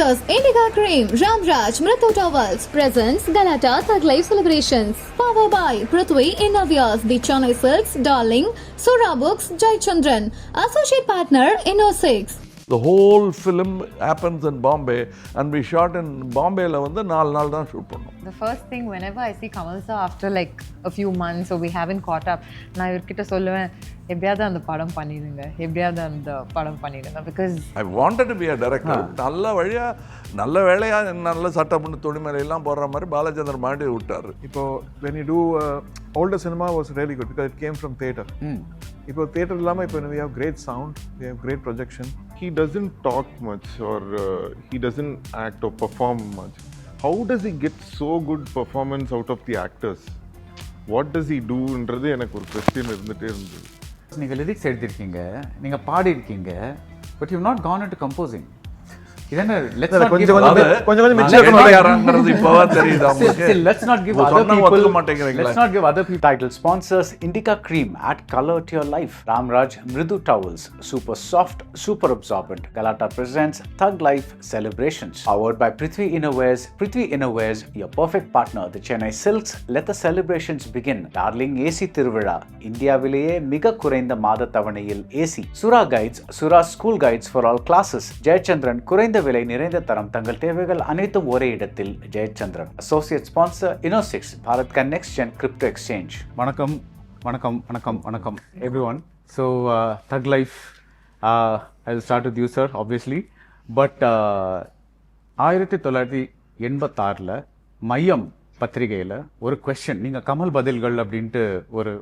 Sponsors Indica Cream, Ramraj, Mrithu Towels, presents Galata Thug Life Celebrations. Powered by Prithvi Innovias, The Chennai Silks, Darling, Sura Books, Jai Chandran. Associate Partner, Inno6. The whole film happens in Bombay and we shot in Bombay la வந்து 4 நாள் தான் shoot பண்ணோம். The first thing whenever I see Kamal sir after like a few months so we haven't caught up, நான் இவர்கிட்ட சொல்லுவேன் எப்படியாவது அந்த படம் பண்ணிடுங்க because I wanted to be a director. நல்ல வேலையா நல்ல சட்டை பண்ணி துணிமலை எல்லாம் போடுற மாதிரி பாலச்சந்தர் மாட்டி விட்டாரு. இப்போ when you do older cinema was really good because it came from theatre. இப்போ theatre இல்லாம இப்போ we have great sound, we have great projection. He doesn't talk much or he doesn't act or perform much. How does he get so good performance out of the actors? What does he do ன்றது எனக்கு ஒரு question இருந்துட்டே இருந்தது. நீங்கள் lyrics எழுதிருக்கீங்க, நீங்கள் பாடி இருக்கீங்க, but you not gone into composing. இதென்ன let's not give other people title. Sponsors Indica Cream, add color to your life. Ramraj Mridu Towels, super soft, super absorbent. Galata presents Thug Life Celebrations. Powered by Prithvi Innovias. Prithvi Innovias, your perfect partner. The Chennai Silks, let the celebrations begin. Darling AC Tiruvizha, இந்தியாவிலேயே மிக குறைந்த மாத தவணையில் AC. Sura Guides, Sura School Guides for all classes. Jayachandran, குறைந்த விலை நிறைந்த தரம், தங்கள் தேவைகள் அனைத்தும் ஒரே இடத்தில். Jayachandran. Associate sponsor Inno6, Bharat கா நெக்ஸ்ட் ஜென் கிரிப்டோ எக்ஸ்சேஞ்ச். வணக்கம் வணக்கம் வணக்கம் வணக்கம் everyone. So Thug Life, I will start with you sir obviously, but 1986 மையம் பத்திரிகையில் ஒரு கொஸ்டின், நீங்கள் கமல் பதில்கள் அப்படின்ட்டு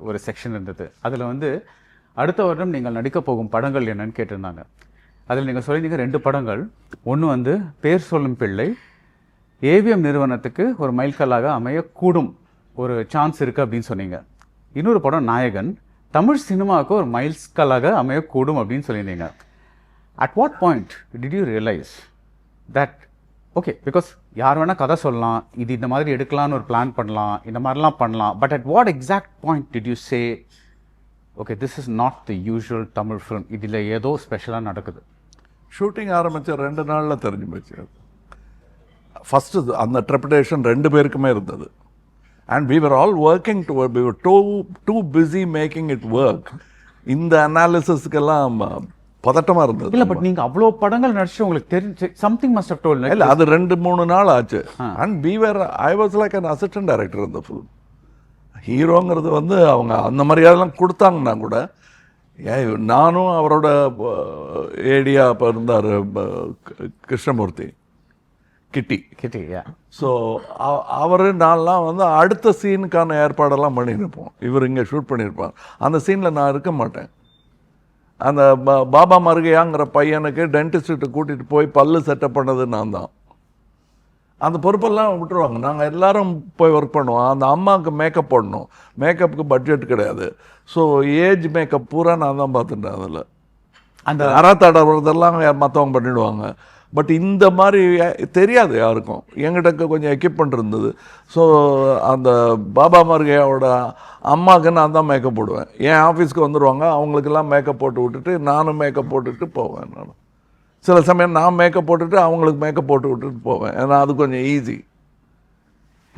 ஒரு செக்ஷன் இருந்தது. அதில் வந்து அடுத்த வருடம் நீங்கள் நடிக்க போகும் படங்கள் என்னன்னு கேட்டிருந்தாங்க. அதில் நீங்கள் சொல்லியிருந்தீங்க 2 படங்கள். ஒன்று வந்து பேர் சொல்லும் பிள்ளை, ஏவிஎம் நிறுவனத்துக்கு ஒரு மைல்கல்லாக அமையக்கூடும், ஒரு சான்ஸ் இருக்குது அப்படின்னு சொன்னீங்க. இன்னொரு படம் நாயகன், தமிழ் சினிமாவுக்கு ஒரு மைல்கல்லாக அமையக்கூடும் அப்படின்னு சொல்லியிருந்தீங்க. At what point did you realise that okay, because யார் வேணால் கதை சொல்லலாம், இது இந்த மாதிரி எடுக்கலான்னு ஒரு பிளான் பண்ணலாம், இந்த மாதிரிலாம் பண்ணலாம், but at what exact point did you say okay this is not the usual Tamil film, இதில் ஏதோ ஸ்பெஷலாக நடக்குது? ஷூட்டிங் ஆரம்பித்த 2 நாளில் தெரிஞ்சு போச்சு. ஃபஸ்ட்டு அந்த ட்ரெபிடேஷன் 2 பேருக்குமே இருந்தது. And we were all working toward, we were too busy making it work. இந்த அனாலிசிஸ்க்கெல்லாம் பதட்டமாக இருந்தது. இல்லை, பட் நீங்கள் அவ்வளோ படங்கள் நடிச்சு உங்களுக்கு தெரிஞ்சு சம்திங் மஸ்ட் ஹவ் டோல்ட். இல்லை, அது 2-3 நாள் ஆச்சு. And I was like an assistant director in the film. ஹீரோங்கிறது வந்து அவங்க அந்த மாதிரியெல்லாம் கொடுத்தாங்கன்னா கூட, நானும் அவரோட ஏடியா இப்போ இருந்தார் கிருஷ்ணமூர்த்தி கிட்டி. ஸோ அவர் நான்லாம் வந்து அடுத்த சீனுக்கான ஏற்பாடெல்லாம் பண்ணியிருப்போம். இவர் இங்கே ஷூட் பண்ணியிருப்பார். அந்த சீனில் நான் இருக்க மாட்டேன். அந்த பாபா மருகையாங்கிற பையனுக்கு டென்டிஸ்ட்டு கூட்டிகிட்டு போய் பல்லு செட்டப் பண்ணது நான் தான். அந்த பொறுப்பெல்லாம் விட்டுருவாங்க. நாங்கள் எல்லோரும் போய் ஒர்க் பண்ணுவோம். அந்த அம்மாவுக்கு மேக்கப் போடணும், மேக்கப்புக்கு பட்ஜெட் கிடையாது. ஸோ ஏஜ் மேக்கப் பூரா நான் தான் பார்த்துட்டேன். அதில் அந்த அறத்தடவுறதெல்லாம் மற்றவங்க பண்ணிவிடுவாங்க. பட் இந்த மாதிரி தெரியாது யாருக்கும். எங்கிட்ட கொஞ்சம் எக்யூப்மெண்ட் இருந்தது. ஸோ அந்த பாபா மருகையோட அம்மாவுக்கு நான் தான் மேக்கப் போடுவேன். என் ஆஃபீஸ்க்கு வந்துடுவாங்க, அவங்களுக்கெல்லாம் மேக்கப் போட்டு விட்டுட்டு நானும் மேக்கப் போட்டுட்டு போவேன். நான் சில சமயம் நான் மேக்கப் போட்டுட்டு அவங்களுக்கு மேக்கப் போட்டு விட்டுட்டு போவேன். ஏன்னா அது கொஞ்சம் ஈஸி.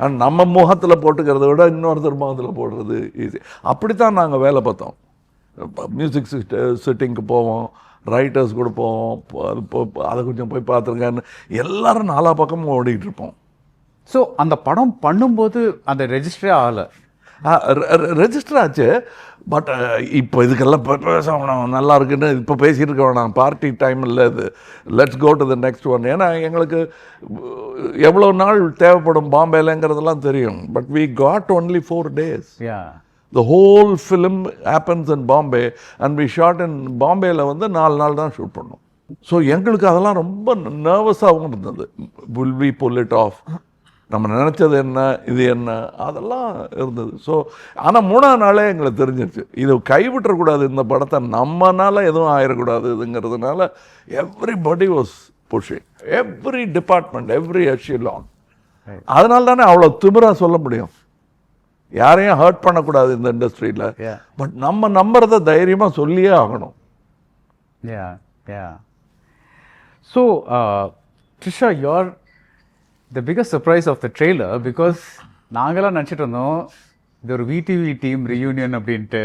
அண்ட் நம்ம முகத்தில் போட்டுக்கிறத விட இன்னொருத்தர் முகத்தில் போடுறது ஈஸி. அப்படித்தான் நாங்கள் வேலை பார்த்தோம். மியூசிக் சிட்டிங்க்கு போவோம், ரைட்டர்ஸ் கூட போவோம், அதை கொஞ்சம் போய் பார்த்துருங்கன்னு எல்லோரும் 4 பக்கமும் ஓடிக்கிட்டு இருப்போம். ஸோ அந்த படம் பண்ணும்போது அந்த ரெஜிஸ்டரே ஆகலை. ரெஜிஸ்டர் ஆச்சு. பட் இப்போ இதுக்கெல்லாம் நல்லா இருக்குன்னு இப்போ பேசிகிட்டு இருக்க வேணாம். பார்ட்டி டைம் இல்லை இது. Let's go to the next one. ஏன்னா எங்களுக்கு எவ்வளோ நாள் தேவைப்படும் பாம்பேலங்கிறதெல்லாம் தெரியும். But we got only 4 days. The whole film happens in Bombay and we shot in Bombay-ல வந்து 4 நாள் தான் ஷூட் பண்ணோம். ஸோ எங்களுக்கு அதெல்லாம் ரொம்ப நர்வஸாகவும் இருந்தது. will we pull it off? நம்ம நினச்சது என்ன, இது என்ன, அதெல்லாம் இருந்தது. ஸோ ஆனால் 3ஆம் நாளே எங்களுக்கு தெரிஞ்சிருச்சு, இது கைவிட்டுறக்கூடாது, இந்த படத்தை நம்மனால எதுவும் ஆயிடக்கூடாதுங்கிறதுனால everybody was pushing, every department, every echelon. அதனால தானே அவ்வளோ திமிராக சொல்ல முடியும். யாரையும் ஹர்ட் பண்ணக்கூடாது இந்த இண்டஸ்ட்ரியில். பட் நம்ம நம்புறதை தைரியமாக சொல்லியே ஆகணும். So Trisha, you're the biggest surprise of the trailer because நாங்களாம் நினச்சிட்டு இருந்தோம் இது ஒரு விடிவி டீம் ரியூனியன் அப்படின்ட்டு.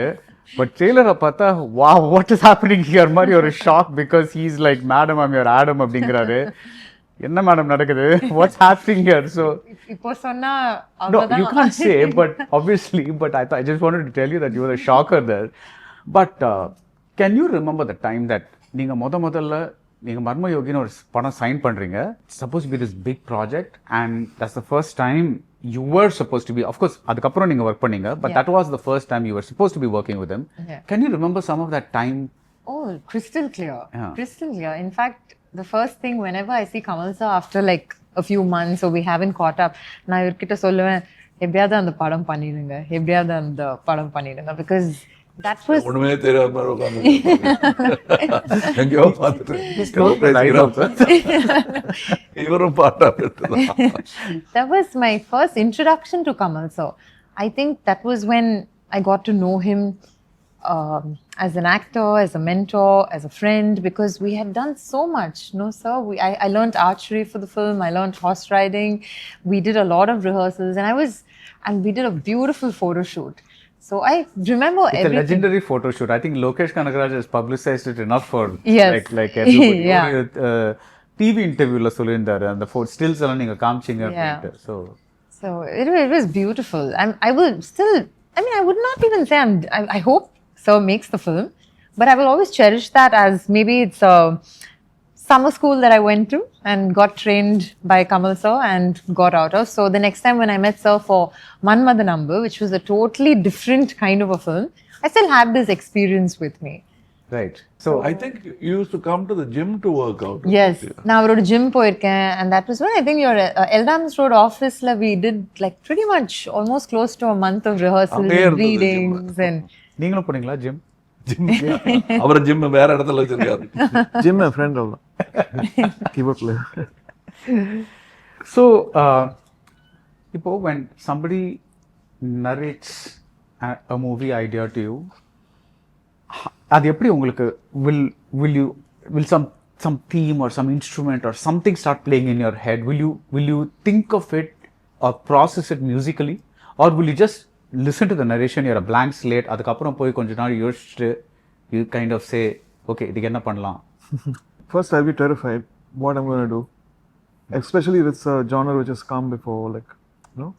பட் ட்ரெய்லரை பார்த்தா வா வாட் இஸ் ஹேப்பனிங் ஹியர் மாதிரி ஒரு shock because he is like madam I'm your Adam அப்படிங்கிறாரு. என்ன மேடம் நடக்குது, வாட்ஸ் ஹேப்பனிங் ஹியர்? ஸோ இப்போ சொன்னா no, you can't say, but obviously, but I just wanted to tell you that you were a shocker there. But can you remember the time that நீங்க முதல்ல நீங்க மர்ம யோகின்னு ஒரு படம் sign பண்றீங்க, suppose to be this big project and that's the first time you were supposed to be, of course அதுக்கப்புறம் நீங்க work பண்ணீங்க, but that was the first time you were supposed to be working with him. Can you remember some of that time? Oh, crystal clear. Crystal clear. In fact, the first thing whenever I see Kamal sir after like a few months or we haven't caught up, நான் இவர்கிட்ட சொல்லுவேன் எப்படியாவது அந்த படம் பண்ணிடுங்க, எப்படியாவது அந்த படம் பண்ணிடுங்க, because that was ஒண்ணுமே தெரியாத மாதிரி உட்கார்ந்து எங்கேயோ பார்த்துட்டு இவரும் பாட்டா விட்டுதான். That was my first introduction to Kamal sir. I think that was when I got to know him as an actor, as a mentor, as a friend, because we had done so much. No, sir, I learned archery for the film. I learned horse riding. We did a lot of rehearsals, and we did a beautiful photo shoot. So I remember it's everything. A legendary photo shoot. I think Lokesh Kanagaraj has publicized it enough for yes. like everybody. Yeah. TV interview la solindar and the photo stills alla neenga kaamchinga. So it was beautiful. I will still, I mean, I would not even say I hope sir makes the film, but I will always cherish that as maybe it's a summer school that I went to and got trained by Kamal sir and got out of. So the next time when I met sir for Maniratnam, which was a totally different kind of a film, I still had this experience with me. Right. So I think you used to come to the gym to work out. Yes. Now I gym poirken, and that was when I think your Eldams Road office la we did like pretty much almost close to a month of rehearsals and readings and நீங்களும் போனீங்களா gym? அவர் gym வேற இடத்துல வச்சிருக்காரு. Gym என் friend அவ்வளோ keyboard player. So இப்போ when somebody narrates a movie idea to you, அது எப்படி உங்களுக்கு will some theme or some instrument or something start playing in your head? Will you think of it or process it musically, or will you just listen to the narration, you're a blank slate, அதுக்கப்புறம் போய் கொஞ்ச நாள் யோசிச்சுட்டு you kind of say okay இதுக்கு என்ன பண்ணலாம்? First I'll be terrified what I'm going to do, especially with a genre which has come before, like you know,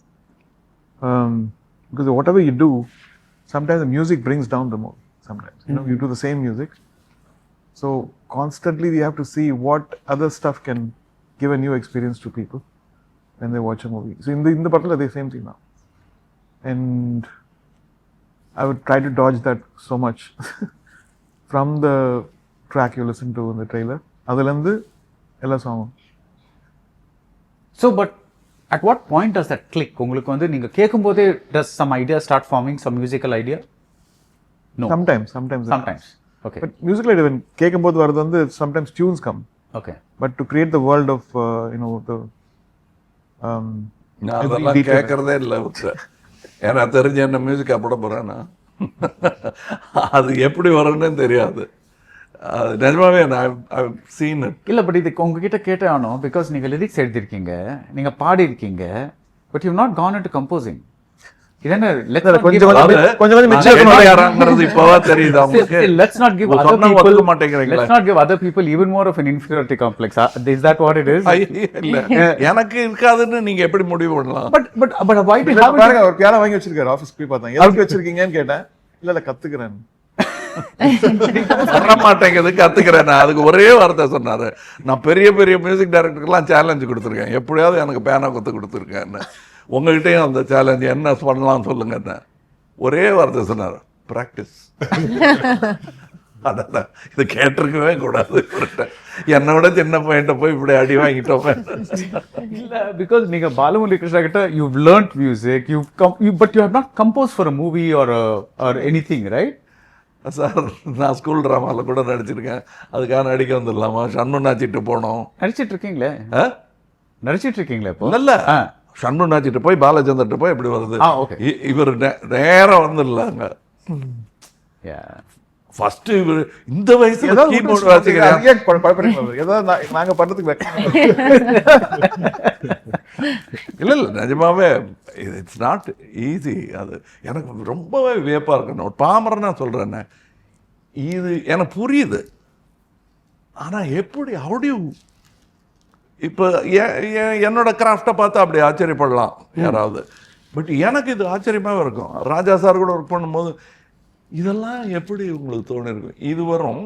because whatever you do, sometimes the music brings down the mood. Sometimes you know, you do the same music, so constantly we have to see what other stuff can give a new experience to people when they watch a movie. So in the particular the same thing now, and I would try to dodge that so much from the track you listen to in the trailer adulande ella song. So but at what point does that click? உங்களுக்கு வந்து நீங்க கேட்கும்போதே does some idea start forming, some musical idea? No. Sometimes. Okay. But musical idea when கேட்கும்போது வரது வந்து sometimes tunes come. Okay. But to create the world of you know the நான் அதெல்லாம் கேட்கறதே இல்லை. ஏன்னா தெரிஞ்ச என்ன மியூசிக் அப்பட போகிறேன்னா அது எப்படி வரும்னு தெரியாது. அது நிஜமாவே I've seen it. இல்லை, பட் இது உங்ககிட்ட கேட்டே ஆனோம் பிகாஸ் நீங்கள் லிரிக்ஸ் எழுதியிருக்கீங்க, நீங்கள் பாடியிருக்கீங்க, but you not gone into composing. கொஞ்சம் இப்பவா தெரியுது அவங்களுக்கு. Let's not give other people even more of an inferiority complex. Is that what it is? இல்ல எனக்கு இருக்காதுன்னு நீங்க எப்படி முடிவு பண்ணலாம்? But why do you have பாருங்க, ஒரு பியானோ வாங்கி வச்சிருக்காரு, ஆபீஸ் போய் பார்த்தாங்க, எதுக்கு வச்சிருக்கீங்கன்னு கேட்டேன். இல்ல கத்துக்கிறேன். வர மாட்டேங்குது, கத்துக்கிறேன். அதுக்கு ஒரே வார்த்தை சொன்னாரு, நான் பெரிய பெரிய மியூசிக் டைரக்டருக்கெல்லாம் சேலஞ்சு கொடுத்துருக்கேன், எப்படியாவது எனக்கு பியானோ கத்து கொடுத்துருக்கேன். உங்கள்கிட்டையும் அந்த சேலஞ்சு என்ன பண்ணலாம் சொல்லுங்க. ஒரே வார்த்தை சொன்னார், ப்ராக்டிஸ். அதான் இது கேட்டிருக்கவே கூடாது. என்னை விட சின்ன பையன்ட்ட போய் இப்படி அடி வாங்கிட்டோம். இல்லை, பிகாஸ் நீங்கள் பாலமுரளி கிருஷ்ணா கிட்ட you've learnt music, but you have not composed for a movie or anything, right? Sir, நான் ஸ்கூல் ட்ராமாவில் கூட நடிச்சிருக்கேன். அதுக்காக நடிக்க வந்துடலாமா? ஷண்முன் நாச்சிட்டு போனோம். நடிச்சிட்டு இருக்கீங்களே இப்போ? இல்ல, ஷண்முன் நாச்சிட்டு போய் பாலச்சந்தர்கிட்ட போய் எப்படி வருது? இவர் நேரம் வந்துடலாங்க. ஃபர்ஸ்ட் இவர் இந்த வயசுல ஏதாவது கீபோர்டு விட்டு வாசிக்கிறேன். அது ஏன் குழப்பறீங்க? ஏதாவது நாங்க பண்றதுக்கு வெக்கம். இல்லை நிஜமாவே இட்ஸ் நாட் ஈஸி. அது எனக்கு ரொம்பவே வியப்பாக இருக்கு. ஒரு பாமரனா சொல்கிறேன்னே, இது எனக்கு புரியுது. ஆனால் எப்படி ஹவுடியூ இப்போ என்னோட கிராஃப்டை பார்த்து அப்படி ஆச்சரியப்படலாம் யாராவது. பட் எனக்கு இது ஆச்சரியமாகவே இருக்கும். ராஜா சார் கூட ஒர்க் பண்ணும்போது இதெல்லாம் எப்படி உங்களுக்கு தோணிருக்கும்? இது வரும்,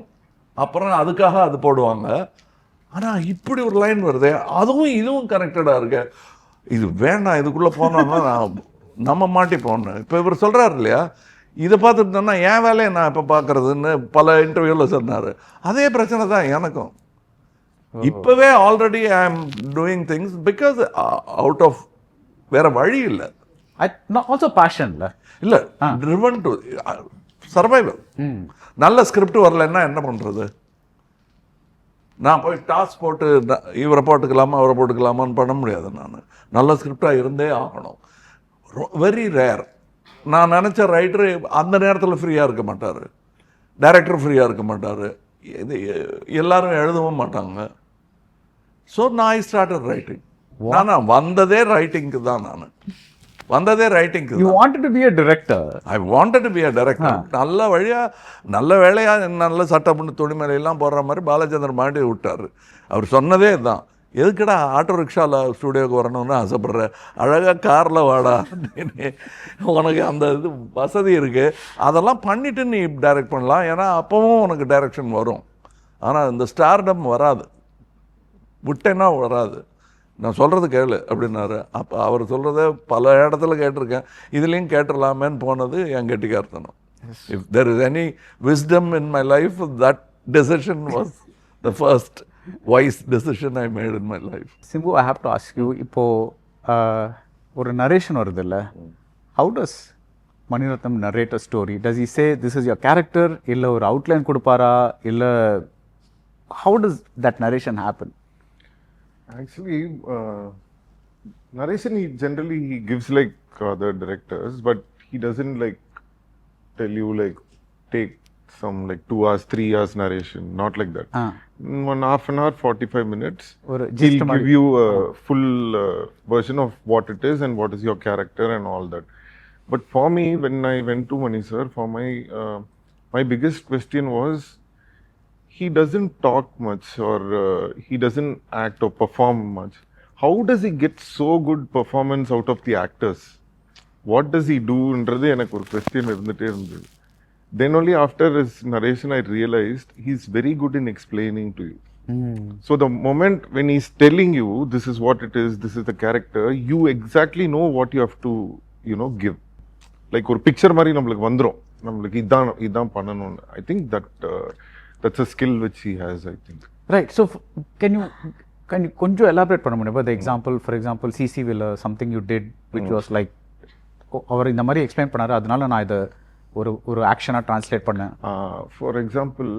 அப்புறம் அதுக்காக அது போடுவாங்க. ஆனால் இப்படி ஒரு லைன் வருது, அதுவும் இதுவும் கனெக்டடாக இருக்கு. இது வேண்டாம், இதுக்குள்ளே போனோம்னா நம்ம மாட்டிப்போன்னு. இப்போ இவர் சொல்கிறாரு இல்லையா, இதை பார்த்துட்டோம்னா என் வேலையை நான் இப்போ பார்க்குறதுன்னு பல இன்டர்வியூவில் சொன்னார். அதே பிரச்சனை தான் எனக்கும். இப்போவே already I am doing things because out of வேற வழி இல்லை. ஆல்சோ பேஷன்ல இல்லை, ட்ரிவன் டு சர்வைவல். நல்ல ஸ்கிரிப்ட் வரலன்னா என்ன பண்ணுறது? நான் போய் டாஸ் போட்டு இவரை போட்டுக்கலாமா அவரை போட்டுக்கலாமான்னு பண்ண முடியாது. நான் நல்ல ஸ்கிரிப்டாக இருந்தே ஆகணும். Very rare. நான் நினச்ச ரைட்டரு அந்த நேரத்தில் ஃப்ரீயாக இருக்க மாட்டார், டைரக்டர் ஃப்ரீயாக இருக்க மாட்டார், இது எல்லாரும் எழுதவும் மாட்டாங்க. ஸோ நான் ஐ ஸ்டார்டட் ரைட்டிங். நான் வந்ததே ரைட்டிங்க்கு தான். நான் வந்ததே ரைட்டிங்க்கு. You wanted to be a director. I wanted to be a director. நல்ல வேலையாக நல்ல சட்டை துணிமலையெல்லாம் போடுற மாதிரி பாலச்சந்திரன் மாட்டி விட்டார். அவர் சொன்னதே தான், எதுக்குடா ஆட்டோ ரிக்ஷாவில் ஸ்டூடியோவுக்கு வரணும்னு ஆசைப்படுற, அழகாக காரில் வாடா, உனக்கு அந்த இது வசதி இருக்குது, அதெல்லாம் பண்ணிவிட்டு நீ டைரக்ட் பண்ணலாம், ஏன்னா அப்போவும் உனக்கு டைரக்ஷன் வரும். ஆனால் இந்த ஸ்டார்டம் வராது, விட்டேன்னா வராது. நான் சொல்கிறது கேளு அப்படின்னாரு. அப்போ அவர் சொல்கிறத பல இடத்துல கேட்டிருக்கேன், இதுலேயும் கேட்டுடலாமேன்னு போனது என் கெட்டிக்கார்த்தனம். If there is any wisdom in my life, that decision was the first wise decision I made in my life. Simbu, I have to ask you, இப்போ ஒரு நரேஷன் வருது இல்லை, how does Maniratnam narrate a story? Does he say this is your character, இல்லை ஒரு outline கொடுப்பாரா, இல்லை how does that narration happen? Actually, narration he generally gives like other directors, but he doesn't like tell you like take some like 2 hours, 3 hours narration, not like that. 1.5 hour, 45 minutes. He'll give you a full version of what it is and what is your character and all that. But for me, when I went to Mani sir, for my biggest question was, he doesn't talk much or he doesn't act or perform much. How does he get so good performance out of the actors? What does he do? Endradhu enak or question irundite irundhu. Then only after his narration I realized he's very good in explaining to you. So the moment when he's telling you this is what it is, this is the character, you exactly know what you have to, give. Like or picture mari namalukku vandrum, namalukku idan pananum. I think that's a skill which he has, I think. Right. So can you konju elaborate panna mudiyuma? The example, for example, CC will something you did which was like அவர் இந்த மாதிரி explain பண்ணாரு, அதனால நான் இதை ஒரு ஆக்ஷனாக translate பண்ணேன். For example,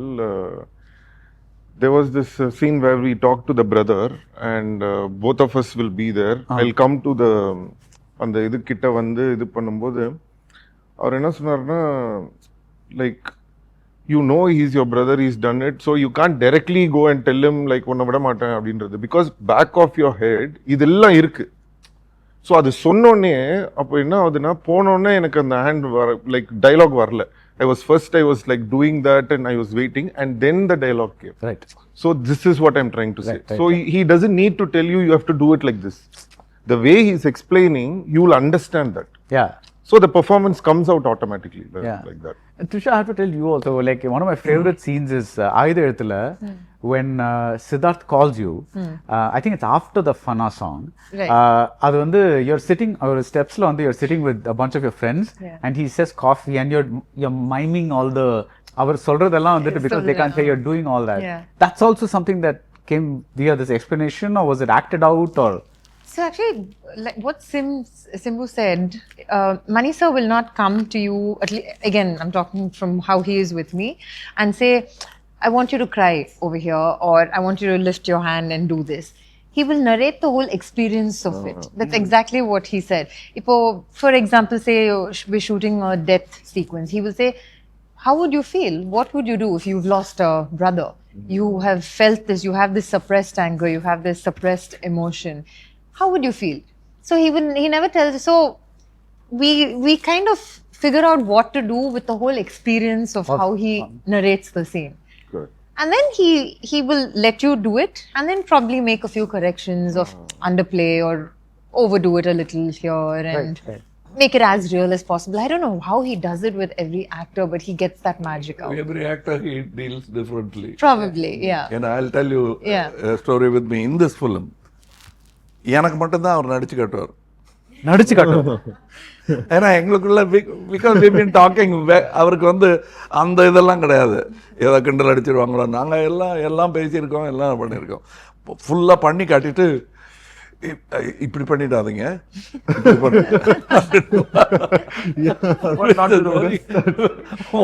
there was this scene where we talked to the brother and both of us will be there. I'll come to the அந்த இது கிட்ட வந்து இது பண்ணும்போது அவர் என்ன சொன்னார்னா, like he's your brother, he's done it, so you can't directly go and tell him like உன்னை விட மாட்டேன் அப்படின்றது, because back of your head இதெல்லாம் இருக்கு. ஸோ அது சொன்னோடனே அப்போ என்ன ஆகுதுன்னா, போனோடனே எனக்கு அந்த ஹேண்ட் லைக் டைலாக் வரல. I was like doing that and I was waiting and then the dialogue came. Right. So this is what I'm trying to say. Right. So he doesn't need to tell you have to do it like this. The way he's explaining, you will understand that. Yeah. So the performance comes out automatically like that. Trisha, I have to tell you also, like one of my favorite scenes is Ayudha Edathula, when Siddharth calls you. I think it's after the Fana song. Right. அது வந்து you're sitting, our stepsல வந்து you're sitting with a bunch of your friends, and he says coffee and you're miming all the அவர் சொல்றதெல்லாம் வந்துட்டு, because they can't say you're doing all that. Yeah. That's also something that came via this explanation, or was it acted out, or? So actually, like what Simbu said, Mani sir will not come to you, again, I'm talking from how he is with me, and say, I want you to cry over here, or I want you to lift your hand and do this. He will narrate the whole experience of it. That's exactly what he said. For example, say we're shooting a death sequence, he will say, how would you feel? What would you do if you've lost a brother? You have felt this, you have this suppressed anger, you have this suppressed emotion. How would you feel? So he never tells. So we kind of figure out what to do with the whole experience of how he narrates the scene. Good. And then he will let you do it and then probably make a few corrections of underplay or overdo it a little here and make it as real as possible. I don't know how he does it with every actor, but he gets that magic out. Every actor he deals differently. Probably, yeah. And I'll tell you a story with me in this film. எனக்கு மட்டும்தான் அவர் நடிச்சு காட்டுவார். நடிச்சு காட்டுவார். ஏன்னா எங்களுக்குள்ள because we been docking, அவருக்கு வந்து அந்த இதெல்லாம் கிடையாது. ஏதோ கிண்டல் அடிச்சிருவாங்களோ, நாங்கள் எல்லாம் பேசியிருக்கோம், எல்லாம் பண்ணியிருக்கோம். ஃபுல்லாக பண்ணி காட்டிட்டு இப்படி பண்ணிட்டாதீங்க,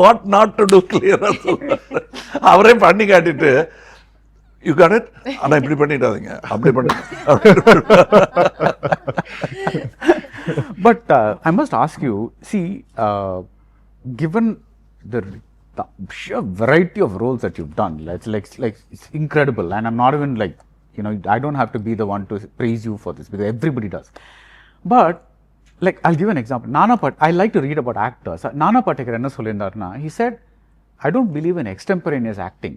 வாட் நாட் டு டூ கிளியரா சொல்றாரு. அவரே பண்ணி காட்டிட்டு யூ காட் இட், ஆனா இப்படி பண்ணிட்டாதீங்க, அப்படி பண்ணி. But I must ask you, see, given the sheer variety of roles that you've done, it's incredible, and I'm not even like, you know, I don't have to be the one to praise you for this because everybody does. But like, I'll give an example. I like to read about actors. Nana Patekar enna sollindarna, he said, I don't believe in extemporaneous acting.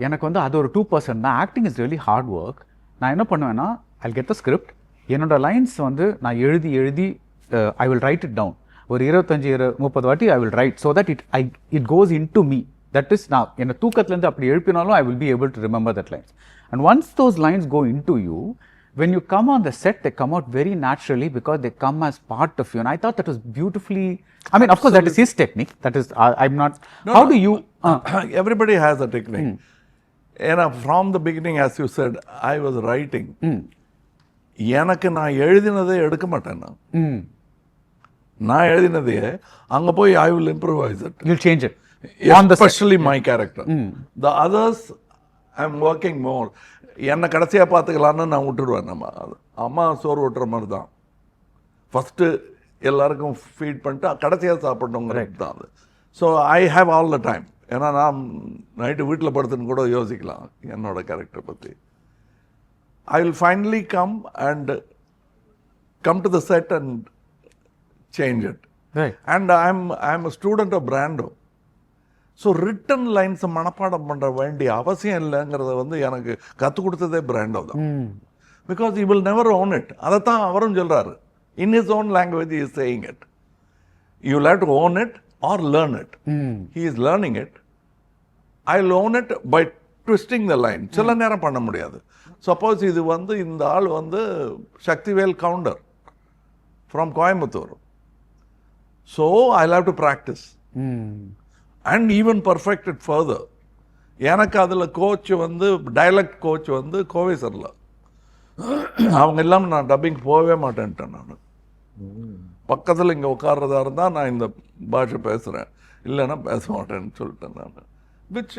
எனக்கு வந்து அது ஒரு 2% தான். Acting is really hard work. நான் என்ன பண்ணுவேன்னா, I get the script, என்னோட lines வந்து நான் எழுதி I will write it down. ஒரு 25-30 வாட்டி I will write, so that it goes into me. That is, நான் என்னை தூக்கத்துலேருந்து அப்படி எழுப்பினாலும் I will be able to remember that lines. And once those lines go into you, when you come on the set, they come out very naturally because they come as part of you. And I thought that was beautifully, I mean, of course, that is his technique. That is, I'm not, how do you? Everybody has a technique. And from the beginning, as you said, I was writing. எனக்கு நான் எழுதினதை எடுக்க மாட்டேன். நான் எழுதினதே அங்கே போய் I will improvise it. You'll change it. Especially my character. The others, I'm working more. என்னை கடைசியாக பார்த்துக்கலான்னு நான் விட்டுடுவேன். நம்ம அம்மா சோறு ஓட்டுற மாதிரி தான், ஃபஸ்ட்டு எல்லாருக்கும் ஃபீட் பண்ணிட்டு கடைசியாக சாப்பிடணுங்கிறது தான் அது. So I have all the time. ஏன்னா நான் நைட்டு வீட்டில் படுத்துன்னு கூட யோசிக்கலாம் என்னோட கேரக்டரை பற்றி. I will finally come to the set and change it. And I am a student of Brando. So written லைன்ஸை மனப்பாடம் பண்ணுற வேண்டிய அவசியம் இல்லைங்கிறத வந்து எனக்கு கற்றுக் கொடுத்ததே பிராண்டோ தான். Because you will never own it. அதைத்தான் அவரும் சொல்கிறாரு. In his own language is saying it. You will have to own it or learn it. He is learning it. I will own it by twisting the line. சில நேரம் பண்ண முடியாது. Suppose இது வந்து இந்த ஆள் வந்து Sakthivel Gounder from Coimbatore. So I will have to practise and even perfect it further. எனக்கு அதில் கோச் வந்து டைலக்ட் கோச் வந்து கோவேசரில், அவங்க இல்லாமல் நான் டப்பிங் போகவே மாட்டேன்ட்டேன். நான் பக்கத்தில் இங்கே உட்கார்றதா இருந்தால் நான் இந்த பாஷை பேசுகிறேன், இல்லைன்னா பேச மாட்டேன்னு சொல்லிட்டேன் நான். Which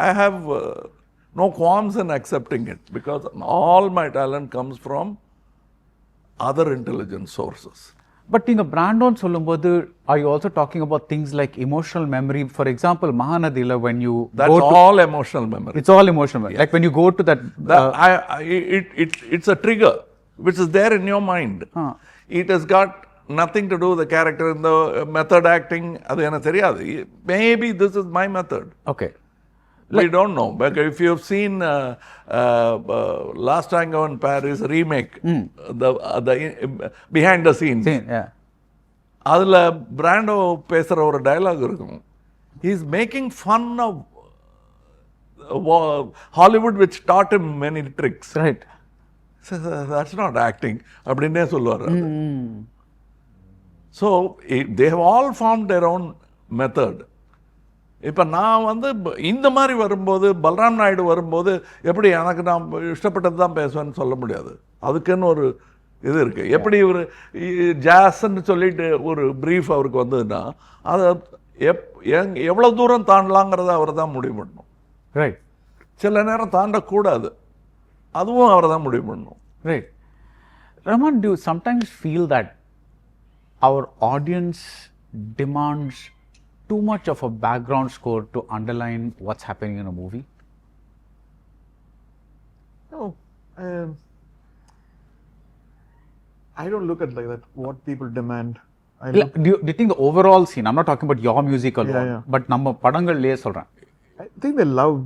I have no qualms in accepting it because all my talent comes from other intelligent sources. But in the brand on சொல்லும்போது, are you also talking about things like emotional memory? For example, Mahanadila, when you that's all emotional memory. It's all emotional memory. Like when you go to that it's a trigger which is there in your mind. It has got nothing to do with the character in the method acting. அது எனக்கு தெரியாது. Maybe this is my method. Okay. We don't know. But if you've seen Last Tango in Paris remake, the behind the scenes, அதில் Brando பேசுகிற ஒரு dialogue இருக்கும். He is making fun of Hollywood which taught him many tricks. Right. So that's not acting. அப்படின்னே சொல்லுவார். So they have all formed their own method. இப்போ நான் வந்து இந்த மாதிரி வரும்போது, பல்ராம் நாயுடு வரும்போது எப்படி எனக்கு நான் இஷ்டப்பட்டது தான் பேசுவேன்னு சொல்ல முடியாது. அதுக்குன்னு ஒரு இது இருக்குது. எப்படி ஒரு ஜாஸ்ன்னு சொல்லிட்டு ஒரு ப்ரீஃப் அவருக்கு வந்ததுன்னா அதை எவ்வளோ தூரம் தாண்டலாங்கிறத அவர் தான் முடிவு பண்ணணும். ரைட். சில நேரம் தாண்டக்கூடாது, அதுவும் அவர் தான் முடிவு பண்ணணும். Right. Rahman, do you sometimes feel that our audience demands too much of a background score to underline what's happening in a movie? No, I don't look at like that. What people demand. Do you think the overall scene, I'm not talking about your music alone, yeah. but நம்ம படங்கள்லயே சொல்றேன். I think they love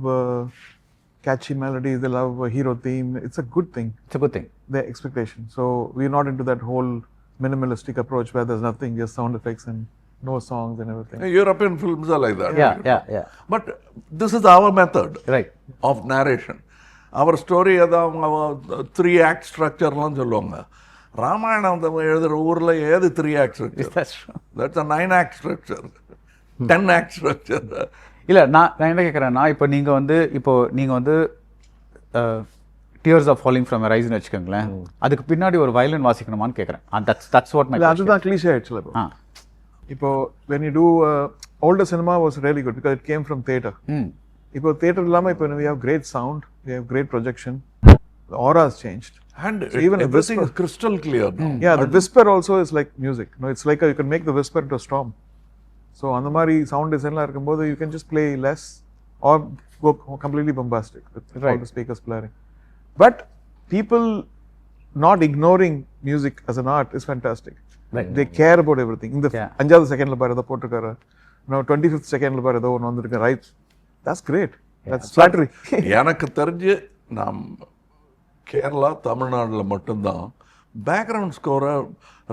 catchy melodies. They love a hero theme. It's a good thing. It's a good thing. Their expectation. So we're not into that whole minimalistic approach where there's nothing, just sound effects and no songs and everything. European films are like that. Yeah. But this is our method Right. of narration. Our story அதான் 3 act structureலாம் சொல்லுவாங்க. ராமாயணம் எழுதுகிற ஊரில் ஏது 3 act structure? That's true. That's a 9 act structure. 10 act structure. இல்லை நான் என்ன கேட்குறேன்னா இப்போ நீங்கள் வந்து டியர்ஸ் ஆஃப் ஃபாலிங் ஃப்ரம் ரைஸ்னு வச்சுக்கோங்களேன், அதுக்கு பின்னாடி ஒரு வயலின் வாசிக்கணுமான்னு கேட்குறேன். தட்ஸ் வாட் மை அதுதான் கிளீஷே ஆயிடுச்சுல இப்போ. இப்போ when you do older cinema was really good because it came from theatre. இப்போ theatre இல்லாம இப்போ we have great sound, we have great projection, the aura has changed. And So even everything is crystal clear now. Yeah, the whisper also is like music. No, it's like you can make the whisper into a storm. So அந்த மாதிரி sound designலாம் இருக்கும்போது you can just play less or go completely bombastic with all the speakers blaring. But people not ignoring music as an art is fantastic. Right. They care about everything. இந்த 5th செகண்ட்ல பாரு ஏதோ போட்டுருக்காரு, 25th செகண்ட்ல பாரு ஏதோ ஒன்று வந்திருக்கு, right? That's great. That's flattery. எனக்கு தெரிஞ்சு நாம் கேரளா தமிழ்நாட்டில் மட்டும்தான் பேக்ரவுண்ட் ஸ்கோரை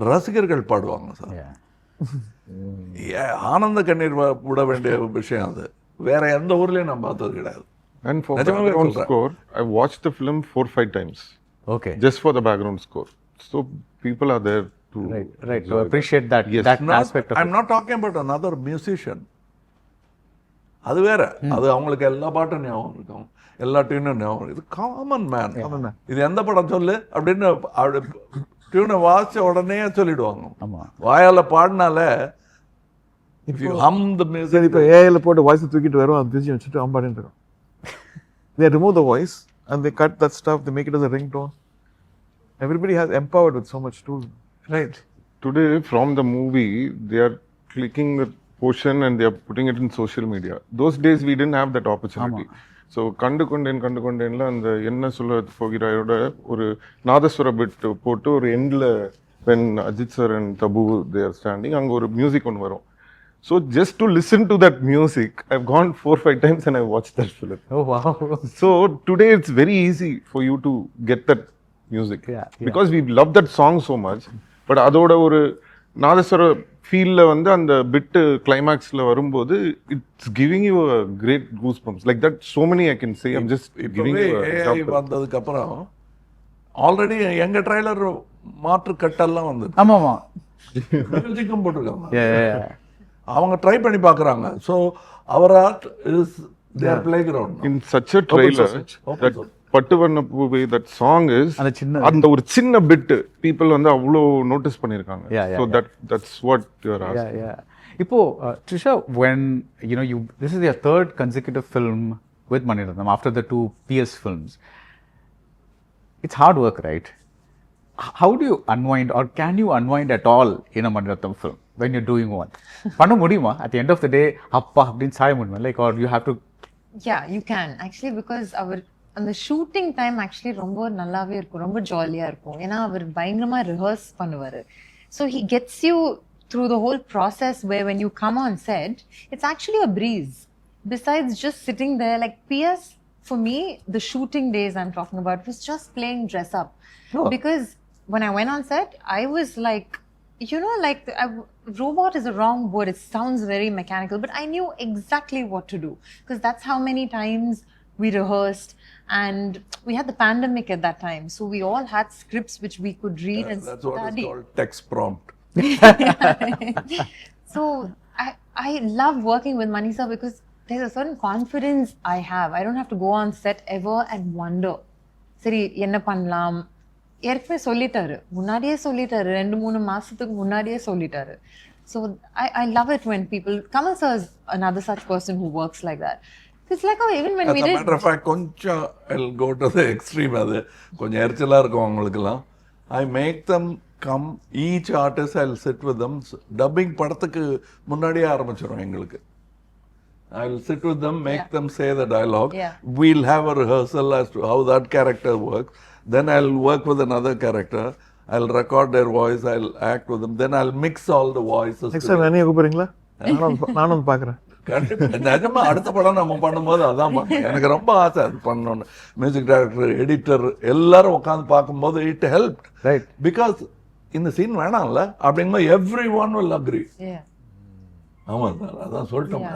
ரசிகர்கள் பாடுவாங்க சார். ஆனந்த கண்ணீர் விட வேண்டிய விஷயம் அது. வேற எந்த ஊர்லயும் நான் பார்த்தது கிடையாது. And for background score, I watched the film 4-5 times. Okay. Just for the background score. So people are there to right. So appreciate that. Yes. That aspect of I'm not talking about another musician. அது வேற. அது அவங்களுக்கு எல்லா பாட்டும் ஞாபகம் இருக்கும், எல்லா டியூனும் ஞாபகம். இது காமன் மேன். இது எந்த படம் சொல்லு அப்படின்னு டியூனை வாசிச்ச உடனே சொல்லிடுவாங்க. வாயால பாடினால if you hum the music. இப்போ ஏஐல போட்டு வாய்ஸ் தூக்கிட்டு வரும், அது பிரிச்சு வச்சுட்டு அம்பாடின்னு இருக்கும். They remove the voice and they cut that stuff, they make it as a ringtone. Everybody has empowered with so much tools. Right. Today from the movie they are clicking the portion and they are putting it in social media. Those days we didn't have that opportunity. So கண்டு கொண்டேன்ல அந்த என்ன சொல்ல போகிறாயோட ஒரு நாதஸ்வர bit போட்டு ஒரு எண்ட்ல when Ajith sir and Tabu they are standing அங்க ஒரு மியூசிக் ஒன்று வரும். So just to listen to that music, I've gone 4-5 times and I watched that film. Oh wow. So today it's very easy for you to get that music. Yeah. Because we love that song so much. But அதோட ஒரு நாதஸ்வர ஃபீல்ல வந்து அந்த bit கிளைமாக்ஸ்ல வரும்போது it's giving you a great goosebumps. Like that so many I can say. I'm just giving you a AI வந்ததுக்கு அப்புறம் already எங்க trailer மாற்று கட்டெல்லாம் வந்து ஆமாமா மியூசிக்கும் போட்டிருக்காங்க. அவங்க ட்ரை பண்ணி பார்க்குறாங்க. ஸோ அவர் art is there playground. In such a trailer, that பட்டு வண்ண பூவே that song is அந்த ஒரு சின்ன பிட் people வந்து அவ்வளோ நோட்டீஸ் பண்ணியிருக்காங்க. So that's what you are asking. இப்போ Trisha, when this is your 3rd consecutive film with Maniratnam after the 2 PS films. It's hard work, right? How do you unwind, or can you unwind at all in a Maniratnam film when you're doing one? பண்ண முடியுமா at the end of the day அப்பா அப்படின்னு சாய முடியுமா, like, or you have to? Yeah, you can actually, because our அந்த shooting time actually ரொம்ப நல்லாவே இருக்கும், ரொம்ப ஜாலியாக இருக்கும். ஏன்னா அவர் பயங்கரமாக ரிஹர்ஸ் பண்ணுவார். So he gets you through the whole process where when you come on set it's actually a breeze besides just sitting there. Like PS for me, the shooting days I'm talking about was just playing dress up. Because when I went on set, I was like, like robot is a wrong word. It sounds very mechanical, but I knew exactly what to do because that's how many times we rehearsed, and we had the pandemic at that time, so we all had scripts which we could read and that's study. what is called text prompt. So I love working with Manisa because there's a certain confidence I have. I don't have to go on set ever and wonder, சரி என்ன பண்ணலாம், ஏற்கனவே சொல்லிட்டாரு, முன்னாடியே சொல்லிட்டாரு, 2-3 மாசத்துக்கு முன்னாடியே சொல்லிட்டாரு. So I love it when people, Kamal sir is another such person who works like that. It's like how even when we did, as a matter of fact, கொஞ்சம் I'll go to the extreme. அது கொஞ்சம் எரிச்சலா இருக்கும் அவங்களுக்குலாம். I make them come, each artist I'll sit with them. Dubbing படத்துக்கு முன்னாடியே ஆரம்பிச்சிரும் எங்களுக்கு. I'll sit with them, make them say the dialogue. We'll have a rehearsal as to how that character works. Then I'll work with another character. I'll record their voice. I'll act with them. Then I'll mix all the voices. Next time என்னைய கூப்பிடுறீங்களா? நானும் பார்க்குறேன். கண்டிப்பா நிஜமா அடுத்த படம் நம்ம பண்ணும்போது அதான் பண்ணேன். எனக்கு ரொம்ப ஆசை அது பண்ணணும்னு. மியூசிக் டைரக்டர், எடிட்டர் எல்லாரும் உட்காந்து பார்க்கும்போது இட் ஹெல்ப். ரைட். பிகாஸ் இந்த சீன் வேணாம்ல அப்படிங்கும்போது எவ்ரி ஒன் வில் அக்ரி. ஆமாம் சார், அதான் சொல்லிட்டோம்.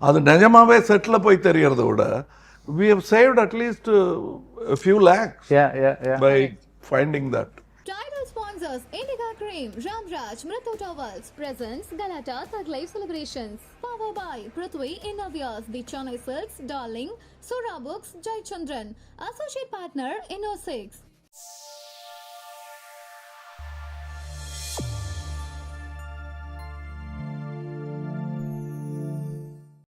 அது நிஜமாவே செட்டில் போய் தெரியறத விட we have saved at least a few lakhs by finding that. Title sponsors Indica Cream, Ramraj, Mritho Towels presents Galata Thug Life Celebrations. Powered by Prithvi Innovias, The Chennai Silks, Darling, Sura Books, Jai Chandran. Associate partner Inno6.